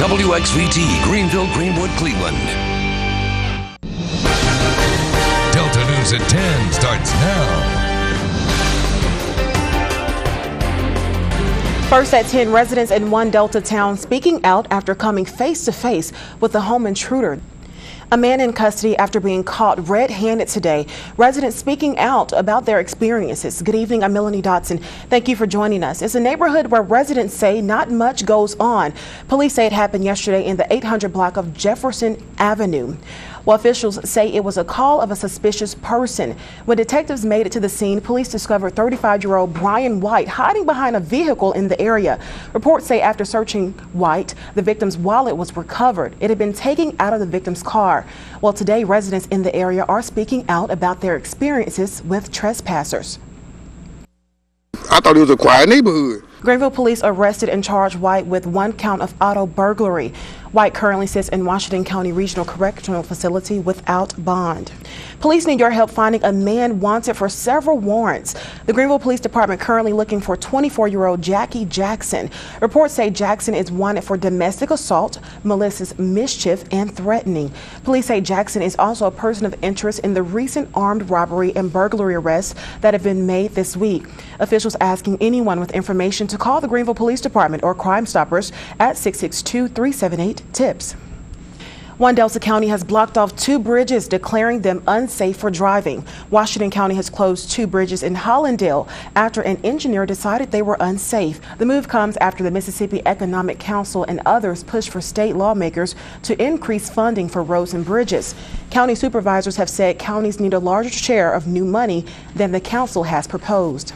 WXVT, Greenville, Greenwood, Cleveland. Delta News at 10 starts now. First at 10, residents in one Delta town speaking out after coming face to face with a home intruder. A man in custody after being caught red-handed today. Residents speaking out about their experiences. Good evening, I'm Melanie Dotson. Thank you for joining us. It's a neighborhood where residents say not much goes on. Police say it happened yesterday in the 800 block of Jefferson Avenue. Well, officials say it was a call of a suspicious person. When detectives made it to the scene, police discovered 35-year-old Brian White hiding behind a vehicle in the area. Reports say after searching White, the victim's wallet was recovered. It had been taken out of the victim's car. Well, today, residents in the area are speaking out about their experiences with trespassers. I thought it was a quiet neighborhood. Greenville police arrested and charged White with 1 count of auto burglary. White currently sits in Washington County Regional Correctional Facility without bond. Police need your help finding a man wanted for several warrants. The Greenville Police Department currently looking for 24-year-old Jackie Jackson. Reports say Jackson is wanted for domestic assault, malicious mischief, and threatening. Police say Jackson is also a person of interest in the recent armed robbery and burglary arrests that have been made this week. Officials asking anyone with information to call the Greenville Police Department or Crime Stoppers at 662-378-TIPS. One Delta County has blocked off 2 bridges, declaring them unsafe for driving. Washington County has closed 2 bridges in Hollandale after an engineer decided they were unsafe. The move comes after the Mississippi Economic Council and others pushed for state lawmakers to increase funding for roads and bridges. County supervisors have said counties need a larger share of new money than the council has proposed.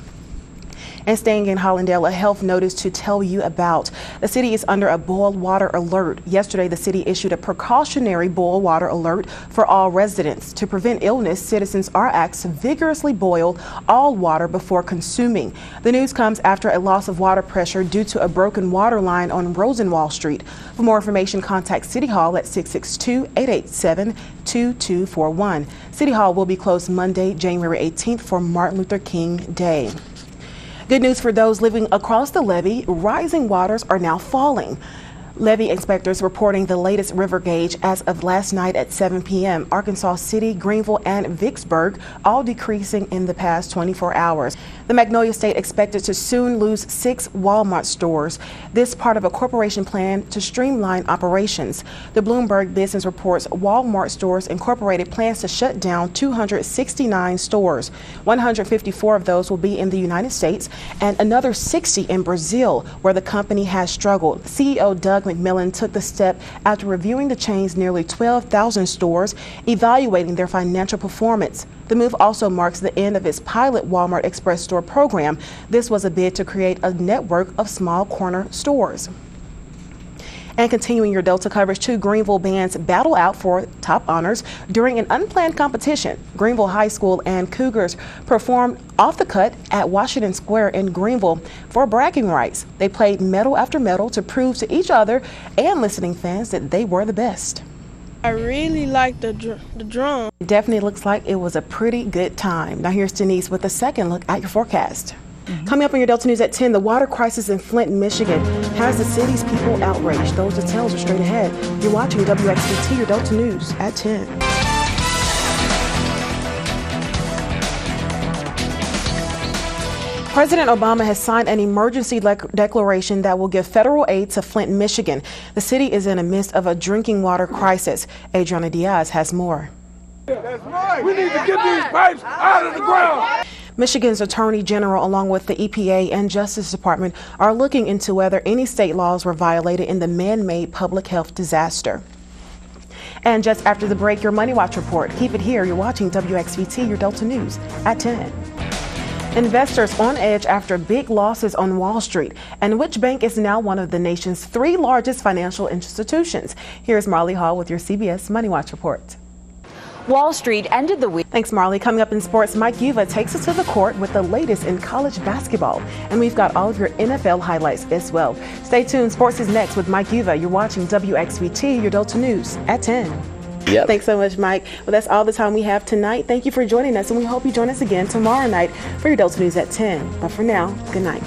And staying in Hollandale, a health notice to tell you about. The city is under a boil water alert. Yesterday, the city issued a precautionary boil water alert for all residents. To prevent illness, citizens are asked to vigorously boil all water before consuming. The news comes after a loss of water pressure due to a broken water line on Rosenwall Street. For more information, contact City Hall at 662-887-2241. City Hall will be closed Monday, January 18th for Martin Luther King Day. Good news for those living across the levee, rising waters are now falling. Levee inspectors reporting the latest river gauge as of last night at 7 p.m. Arkansas City, Greenville, and Vicksburg all decreasing in the past 24 hours. The Magnolia State expected to soon lose 6 Walmart stores. This part of a corporation plan to streamline operations. The Bloomberg Business reports Walmart Stores Incorporated plans to shut down 269 stores. 154 of those will be in the United States and another 60 in Brazil, where the company has struggled. CEO Doug McMillan took the step after reviewing the chain's nearly 12,000 stores, evaluating their financial performance. The move also marks the end of its pilot Walmart Express store program. This was a bid to create a network of small corner stores. And continuing your Delta coverage, 2 Greenville bands battle out for top honors during an unplanned competition. Greenville High School and Cougars performed off the cut at Washington Square in Greenville for bragging rights. They played medal after medal to prove to each other and listening fans that they were the best. I really like the drum. It definitely looks like it was a pretty good time. Now here's Denise with a second look at your forecast. Coming up on your Delta News at 10, the water crisis in Flint, Michigan has the city's people outraged. Those details are straight ahead. You're watching WXVT, your Delta News at 10. President Obama has signed an emergency declaration that will give federal aid to Flint, Michigan. The city is in the midst of a drinking water crisis. Adriana Diaz has more. That's right. We need to get these pipes out of the ground. Michigan's Attorney General, along with the EPA and Justice Department, are looking into whether any state laws were violated in the man-made public health disaster. And just after the break, your Money Watch report. Keep it here. You're watching WXVT, your Delta News at 10. Investors on edge after big losses on Wall Street, and which bank is now one of the nation's 3 largest financial institutions. Here's Marley Hall with your CBS Money Watch report. Wall Street ended the week. Thanks, Marley. Coming up in sports, Mike Yuva takes us to the court with the latest in college basketball. And we've got all of your NFL highlights as well. Stay tuned. Sports is next with Mike Yuva. You're watching WXVT, your Delta News at 10. Yep. Thanks so much, Mike. Well, that's all the time we have tonight. Thank you for joining us, and we hope you join us again tomorrow night for your Delta News at 10. But for now, good night.